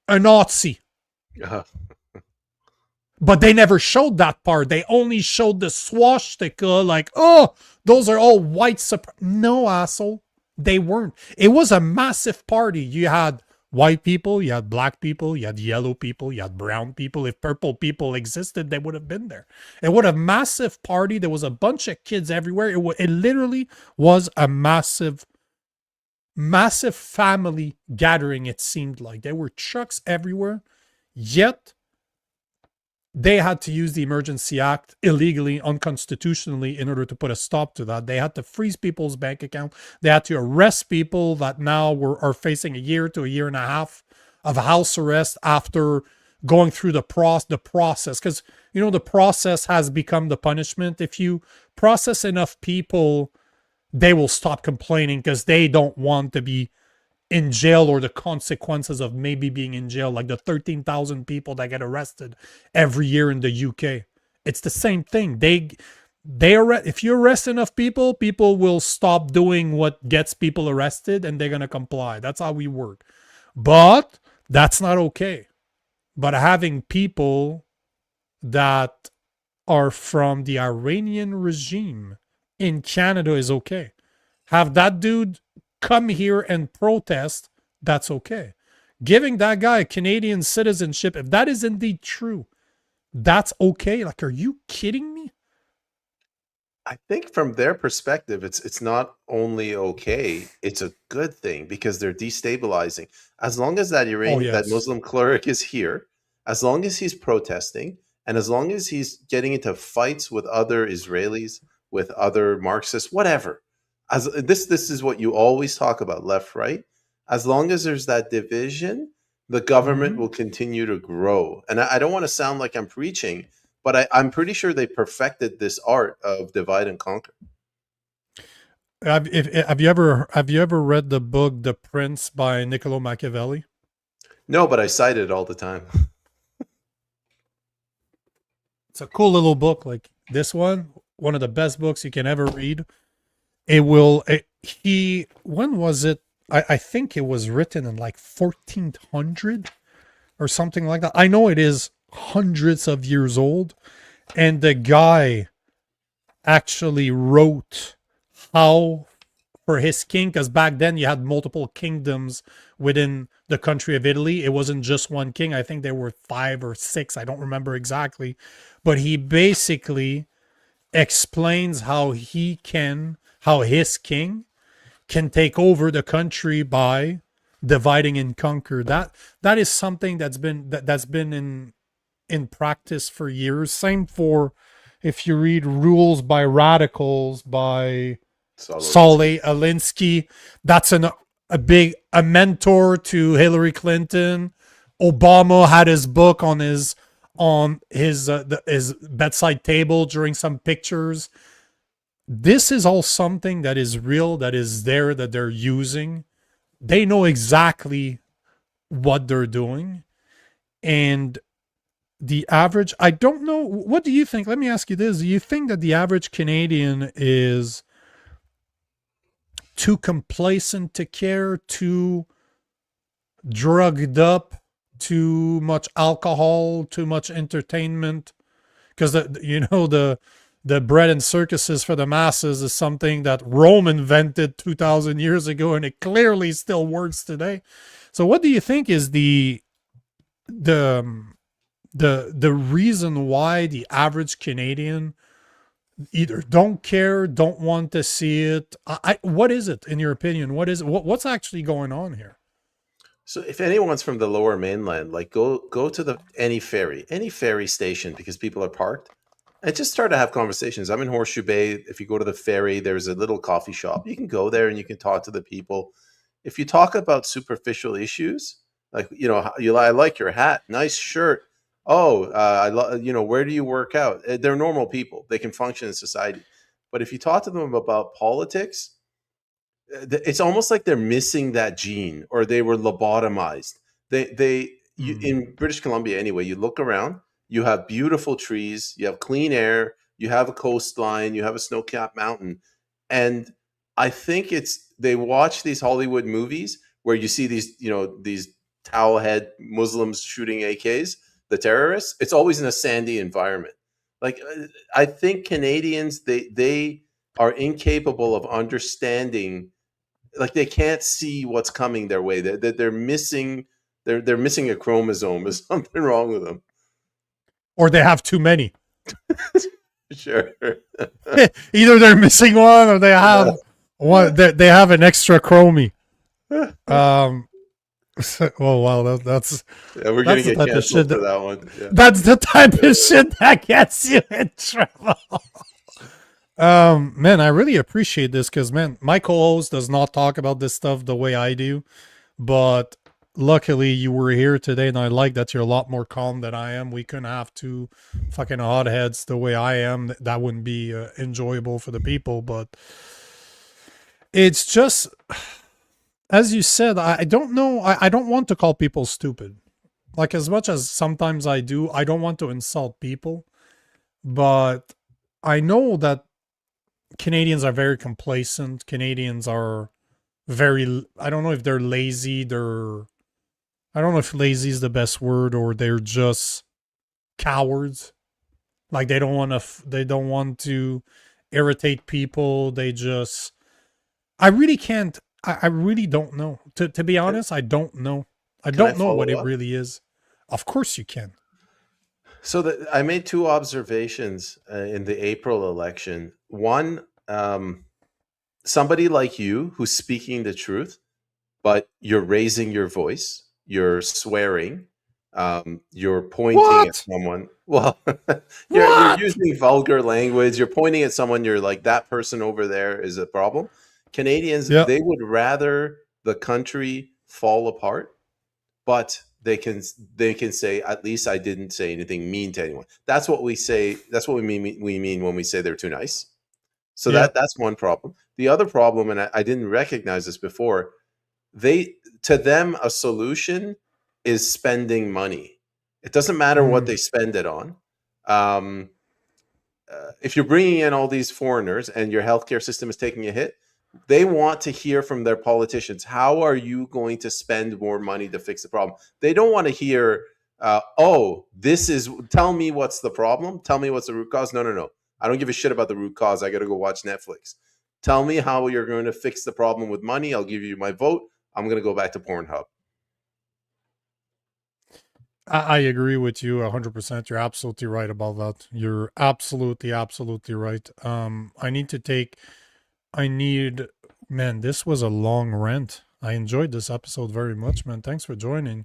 a Nazi. But they never showed that part. They only showed the swastika, like, oh, those are all white No, asshole. They weren't. It was a massive party. You had white people, you had black people, you had yellow people, you had brown people. If purple people existed, they would have been there. It was a massive party. There was a bunch of kids everywhere. It literally was a massive family gathering, it seemed like. There were trucks everywhere, yet they had to use the Emergency Act illegally, unconstitutionally, in order to put a stop to that. They had to freeze people's bank account. They had to arrest people that now are facing a year to a year and a half of house arrest after going through the process. Because, the process has become the punishment. If you process enough people, they will stop complaining because they don't want to be in jail or the consequences of maybe being in jail, like the 13,000 people that get arrested every year in the UK. It's the same thing. If you arrest enough people, people will stop doing what gets people arrested and they're going to comply. That's how we work. But that's not okay. But having people that are from the Iranian regime in Canada is okay. Have that dude come here and protest, that's okay. Giving that guy a Canadian citizenship, if that is indeed true, that's okay. Like, are you kidding me? I think from their perspective, it's not only okay, it's a good thing because they're destabilizing. As long as Oh that yes. Muslim cleric is here, as long as he's protesting, and as long as he's getting into fights with other Israelis, with other Marxists, whatever. As this is what you always talk about, left, right. As long as there's that division, the government Hmm. will continue to grow. And I don't want to sound like I'm preaching, but I'm pretty sure they perfected this art of divide and conquer. Have you ever read the book The Prince by Niccolo Machiavelli? No, but I cite it all the time. It's a cool little book, like this one of the best books you can ever read. When was it? I think it was written in like 1400 or something like that. I know it is hundreds of years old, and the guy actually wrote how for his king, because back then you had multiple kingdoms within the country of Italy. It wasn't just one king. I think there were 5 or 6. I don't remember exactly, but he basically explains how his king can take over the country by dividing and conquer. That is something that's been in practice for years. Same for if you read Rules by Radicals by Saul Alinsky. That's a mentor to Hillary Clinton. Obama had his book on his bedside table during some pictures. This is all something that is real, that is there, that they're using. They know exactly what they're doing. And the average, I don't know, what do you think? Let me ask you this. Do you think that the average Canadian is too complacent to care, too drugged up, too much alcohol, too much entertainment? Because the bread and circuses for the masses is something that Rome invented 2,000 years ago, and it clearly still works today. So what do you think is the the reason why the average Canadian either don't care, don't want to see it? What is it in your opinion? What's actually going on here? So if anyone's from the lower mainland, like go to any ferry station because people are parked and just start to have conversations. I'm in Horseshoe Bay. If you go to the ferry, there's a little coffee shop. You can go there and you can talk to the people. If you talk about superficial issues, like, I like your hat, nice shirt. Oh, where do you work out? They're normal people. They can function in society. But if you talk to them about politics, it's almost like they're missing that gene, or they were lobotomized. In British Columbia anyway, you look around, you have beautiful trees, you have clean air, you have a coastline, you have a snow-capped mountain. And I think they watch these Hollywood movies where you see these towel head Muslims shooting AKs, the terrorists. It's always in a sandy environment. Like, I think Canadians, they are incapable of understanding. Like, they can't see what's coming their way. They're missing. They're missing a chromosome. There's something wrong with them. Or they have too many. Sure. Either they're missing one, or they have one. They have an extra chromie. Oh wow, that's we're gonna get canceled for that one. Yeah. That's the type of shit that gets you in trouble. Man, I really appreciate this because, man, my co-host does not talk about this stuff the way I do, but luckily you were here today, and I like that you're a lot more calm than I am. We couldn't have two fucking hotheads the way I am. That wouldn't be enjoyable for the people, but it's just, as you said, I don't know. I don't want to call people stupid. Like, as much as sometimes I do, I don't want to insult people, but I know that Canadians are very complacent. Canadians are very, I don't know if they're lazy. I don't know if lazy is the best word, or they're just cowards. Like, they don't want to irritate people. I really can't, I really don't know. To be honest, I don't know. I don't know what it really is. Of course you can. So I made two observations in the April election. One, somebody like you who's speaking the truth, but you're raising your voice, you're swearing, you're pointing at What? someone. Well, you're What? using vulgar language. You're pointing at someone. You're like, that person over there is a problem. Canadians, Yeah. they would rather the country fall apart, but they can say, at least I didn't say anything mean to anyone. That's what we say. That's what we mean when we say they're too nice. So Yeah. that's one problem. The other problem, and I didn't recognize this before, they to them a solution is spending money. It doesn't matter what Mm. they spend it on. Um, if you're bringing in all these foreigners and your healthcare system is taking a hit, they want to hear from their politicians. How are you going to spend more money to fix the problem? They don't want to hear, "Oh, this is." Tell me what's the problem. Tell me what's the root cause. No, no, no. I don't give a shit about the root cause. I got to go watch Netflix. Tell me how you're going to fix the problem with money. I'll give you my vote. I'm going to go back to Pornhub. I agree with you 100%. You're absolutely right about that. You're absolutely, absolutely right. I need, man, this was a long rant. I enjoyed this episode very much, man. Thanks for joining.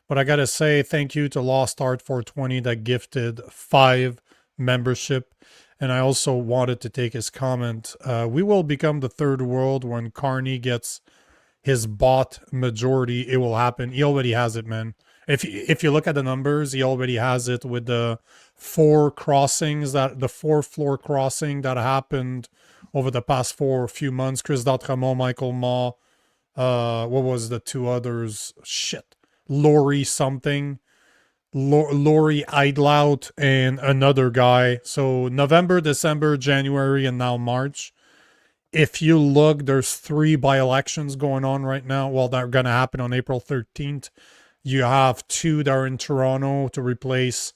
But I got to say thank you to Lost Art 420 that gifted 5 membership. And I also wanted to take his comment. We will become the third world when Carney gets his bot majority. It will happen. He already has it, man. If you look at the numbers, he already has it with the 4 crossings, that the 4 floor crossing that happened over the past few months. Chris D'Autremont, Michael Ma, what was the 2 others? Shit. Lori something. Lori Eidlaut and another guy. So November, December, January, and now March. If you look, there's 3 by-elections going on right now. Well, they're going to happen on April 13th. You have 2 that are in Toronto to replace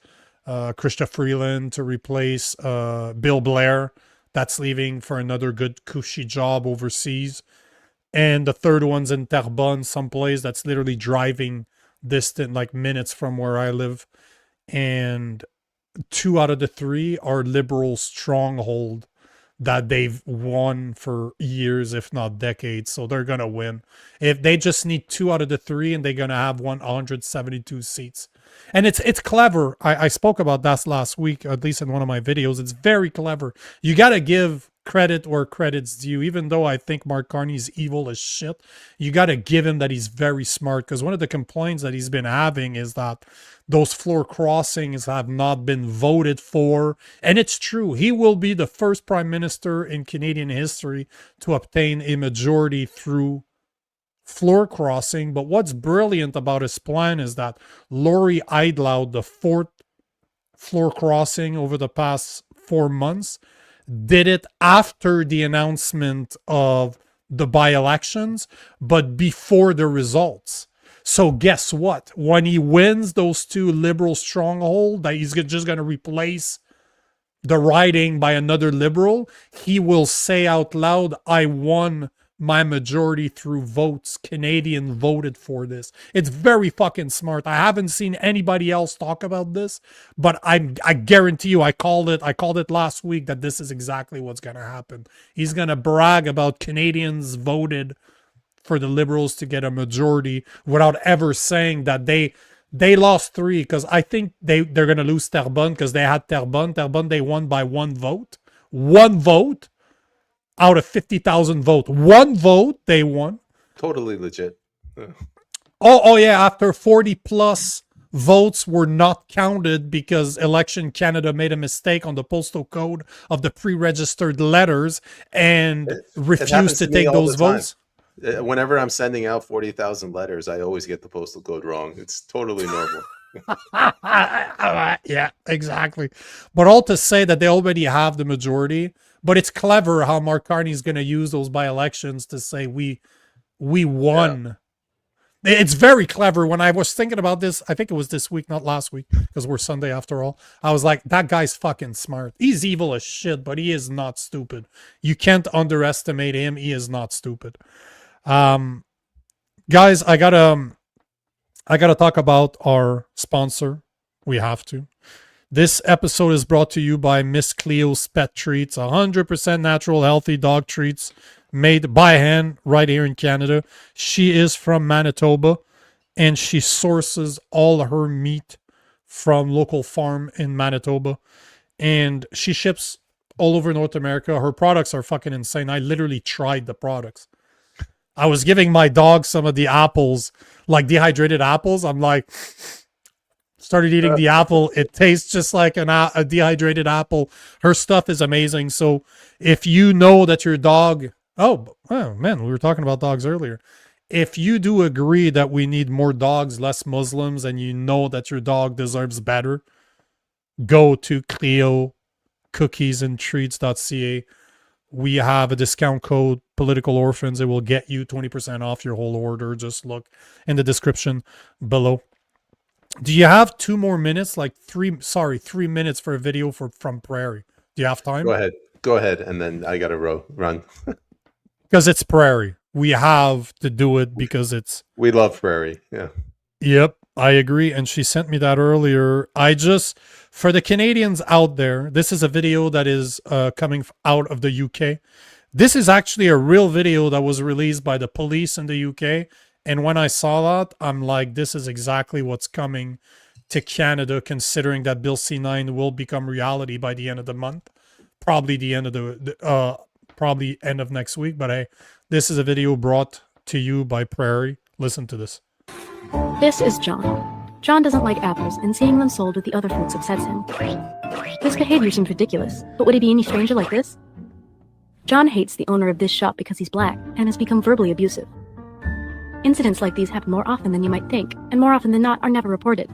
Chrystia Freeland, to replace Bill Blair. That's leaving for another good cushy job overseas. And the third one's in Terrebonne, someplace that's literally driving distant, like minutes from where I live. And 2 out of the 3 are liberal stronghold that they've won for years, if not decades. So they're going to win. If they just need 2 out of the 3, and they're going to have 172 seats. And it's clever. I spoke about that last week, at least in one of my videos. It's very clever. You got to give credit where credit's due. Even though I think Mark Carney's evil as shit, you got to give him that he's very smart. Because one of the complaints that he's been having is that those floor crossings have not been voted for. And it's true. He will be the first prime minister in Canadian history to obtain a majority through floor crossing. But what's brilliant about his plan is that Lori Eidlaut, the 4th floor crossing over the past 4 months, did it after the announcement of the by-elections, but before the results. So guess what? When he wins those 2 liberal stronghold, that he's just going to replace the riding by another liberal, he will say out loud, I won my majority through votes. Canadian voted for this. It's very fucking smart. I haven't seen anybody else talk about this, but I guarantee you, I called it last week that this is exactly what's going to happen. He's going to brag about Canadians voted for the Liberals to get a majority without ever saying that they lost 3, because I think they're going to lose Terrebonne because they had Terrebonne. Terrebonne, they won by 1 vote. 1 vote out of 50,000 votes. 1 vote they won. Totally legit. Oh yeah, after 40 plus votes were not counted because Election Canada made a mistake on the postal code of the pre-registered letters and refused to take those votes. Whenever I'm sending out 40,000 letters, I always get the postal code wrong. It's totally normal. Yeah, exactly. But all to say that they already have the majority. But it's clever how Mark Carney's going to use those by-elections to say we won. Yeah. It's very clever. When I was thinking about this, I think it was this week, not last week, because we're Sunday after all. I was like, that guy's fucking smart. He's evil as shit, but he is not stupid. You can't underestimate him. He is not stupid. Guys, I gotta talk about our sponsor. We have to. This episode is brought to you by Miss Cleo's Pet Treats, 100% natural, healthy dog treats made by hand right here in Canada. She is from Manitoba, and she sources all her meat from local farm in Manitoba, and she ships all over North America. Her products are fucking insane. I literally tried the products. I was giving my dog some of the apples, like dehydrated apples. I'm like, started eating the apple. It tastes just like a dehydrated apple. Her stuff is amazing. So if you know that your dog, oh man, we were talking about dogs earlier. If you do agree that we need more dogs, less Muslims, and you know that your dog deserves better, go to Cleo cookiesandtreats.ca. We have a discount code, Political Orphans. It will get you 20% off your whole order. Just look in the description below. Do you have 2 more minutes? Like 3 minutes for a video from Prairie. Do you have time? Go ahead, and then I gotta run. Because it's Prairie. We have to do it because we love Prairie. Yeah. Yep, I agree. And she sent me that earlier. For the Canadians out there, this is a video that is coming out of the UK. This is actually a real video that was released by the police in the UK. And when I saw that, I'm like, this is exactly what's coming to Canada, considering that Bill C9 will become reality by the end of the month. Probably the end of probably end of next week. But hey, this is a video brought to you by Prairie. Listen to this. This is John. John doesn't like apples, and seeing them sold with the other fruits upsets him. His behavior seems ridiculous, but would he be any stranger like this? John hates the owner of this shop because he's black, and has become verbally abusive. Incidents like these happen more often than you might think, and more often than not are never reported.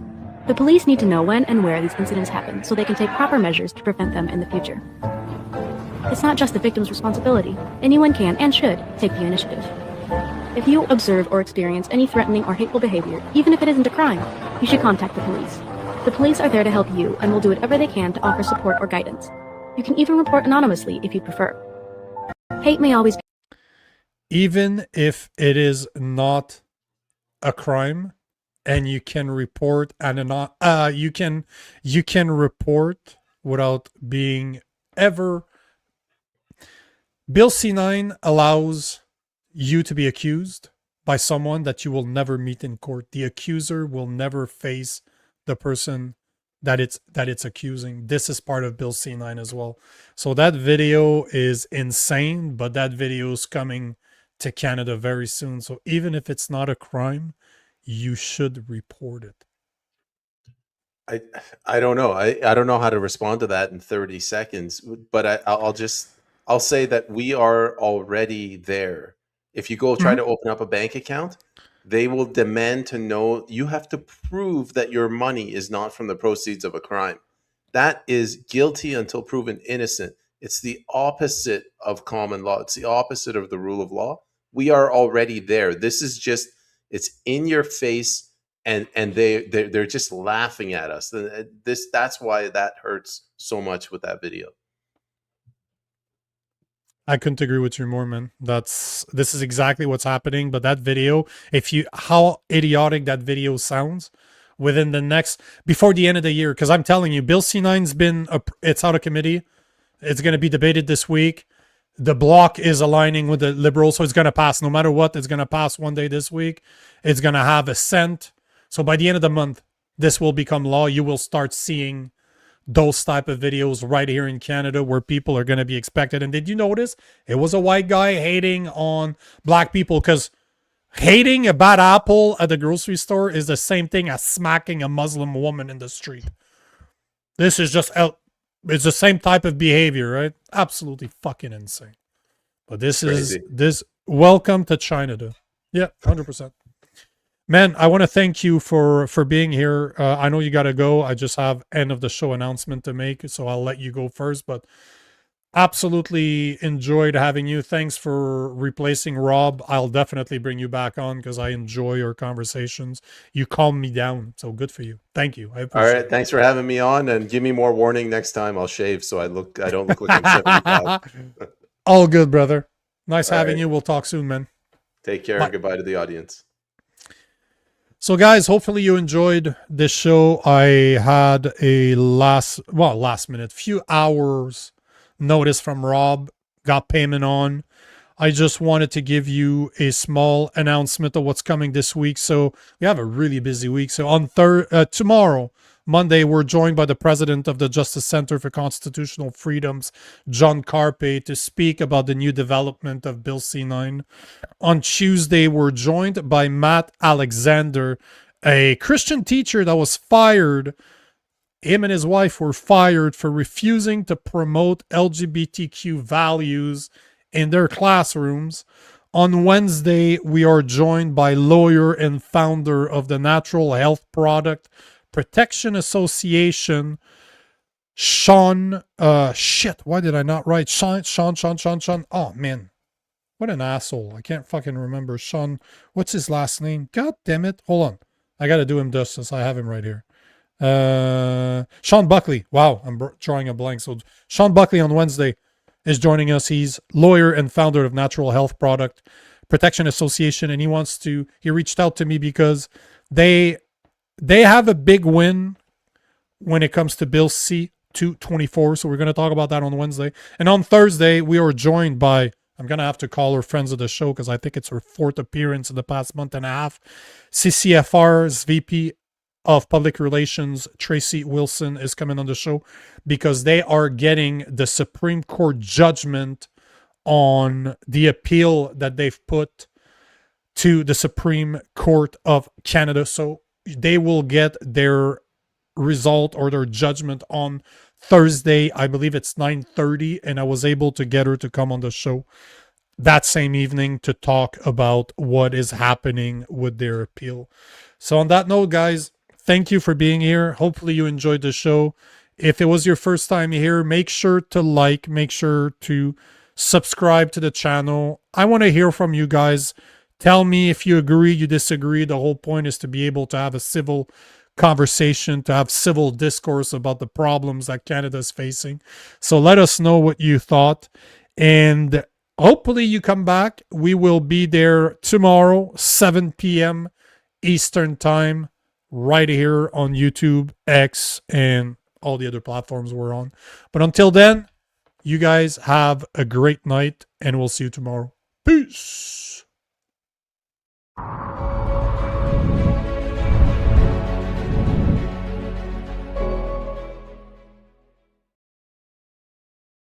The police need to know when and where these incidents happen so they can take proper measures to prevent them in the future. It's not just the victim's responsibility. Anyone can and should take the initiative. If you observe or experience any threatening or hateful behavior, even if it isn't a crime, you should contact the police. The police are there to help you and will do whatever they can to offer support or guidance. You can even report anonymously if you prefer. Hate may always be... Even if it is not a crime, and you can report you can report without being ever. Bill C9 allows you to be accused by someone that you will never meet in court. The accuser will never face the person that it's accusing. This is part of Bill C9 as well. So that video is insane, but that video is coming to Canada very soon. So even if it's not a crime, you should report it. I don't know. I don't know how to respond to that in 30 seconds, but I'll say that we are already there. If you go try to open up a bank account, they will demand to know, you have to prove that your money is not from the proceeds of a crime. That is guilty until proven innocent. It's the opposite of common law. It's the opposite of the rule of law. We are already there. This is just, it's in your face, and they're just laughing at us. That's why that hurts so much with that video. I couldn't agree with you more, man. This is exactly what's happening. But that video, how idiotic that video sounds, within the before the end of the year, because I'm telling you, Bill C9's it's out of committee. It's going to be debated this week. The bloc is aligning with the Liberals, so it's going to pass. No matter what, it's going to pass one day this week. It's going to have a Senate. So by the end of the month, this will become law. You will start seeing those type of videos right here in Canada where people are going to be expected. And did you notice it was a white guy hating on black people? Because hating a bad apple at the grocery store is the same thing as smacking a Muslim woman in the street. This is just, it's the same type of behavior, right? Absolutely fucking insane. But this is welcome to China. Yeah, 100%. Man, I want to thank you for being here. I know you got to go. I just have end of the show announcement to make, so I'll let you go first. But absolutely enjoyed having you. Thanks for replacing Rob. I'll definitely bring you back on because I enjoy your conversations. You calm me down, so good for you. Thank you. I appreciate All right, thanks for having me on, and give me more warning next time. I'll shave so I don't look like I'm 75. All good, brother. Nice having you. We'll talk soon, man. Take care. Bye. And goodbye to the audience. So guys, hopefully you enjoyed this show. I had a last minute, few hours notice from Rob, got Payman on. I just wanted to give you a small announcement of what's coming this week. So we have a really busy week. So on tomorrow, Monday, we're joined by the president of the Justice Center for Constitutional Freedoms, John Carpe, to speak about the new development of Bill C-9. On Tuesday, we're joined by Matt Alexander, a Christian teacher that was fired. Him and his wife were fired for refusing to promote LGBTQ values in their classrooms. On Wednesday, we are joined by lawyer and founder of the Natural Health Product Protection Association, Sean. Why did I not write Sean? Oh, man. What an asshole. I can't fucking remember. Sean, what's his last name? God damn it. Hold on. I got to do him justice. I have him right here. Sean Buckley. Wow, I'm drawing a blank. So Sean Buckley on Wednesday is joining us. He's lawyer and founder of Natural Health Product Protection Association, and he reached out to me because they have a big win when it comes to Bill C-224. So we're going to talk about that on Wednesday. And on Thursday, we are joined by, I'm going to have to call her friends of the show because I think it's her fourth appearance in the past month and a half. CCFR's VP of Public Relations, Tracy Wilson, is coming on the show because they are getting the Supreme Court judgment on the appeal that they've put to the Supreme Court of Canada. So they will get their result or their judgment on Thursday. I believe it's 9:30, and I was able to get her to come on the show that same evening to talk about what is happening with their appeal. So on that note, guys, thank you for being here. Hopefully you enjoyed the show. If it was your first time here, make sure to like, make sure to subscribe to the channel. I want to hear from you guys. Tell me if you agree, you disagree. The whole point is to be able to have a civil conversation, to have civil discourse about the problems that Canada is facing. So let us know what you thought. And hopefully you come back. We will be there tomorrow, 7 p.m. Eastern Time, right here on YouTube, X, and all the other platforms we're on. But until then, you guys have a great night, and we'll see you tomorrow. Peace.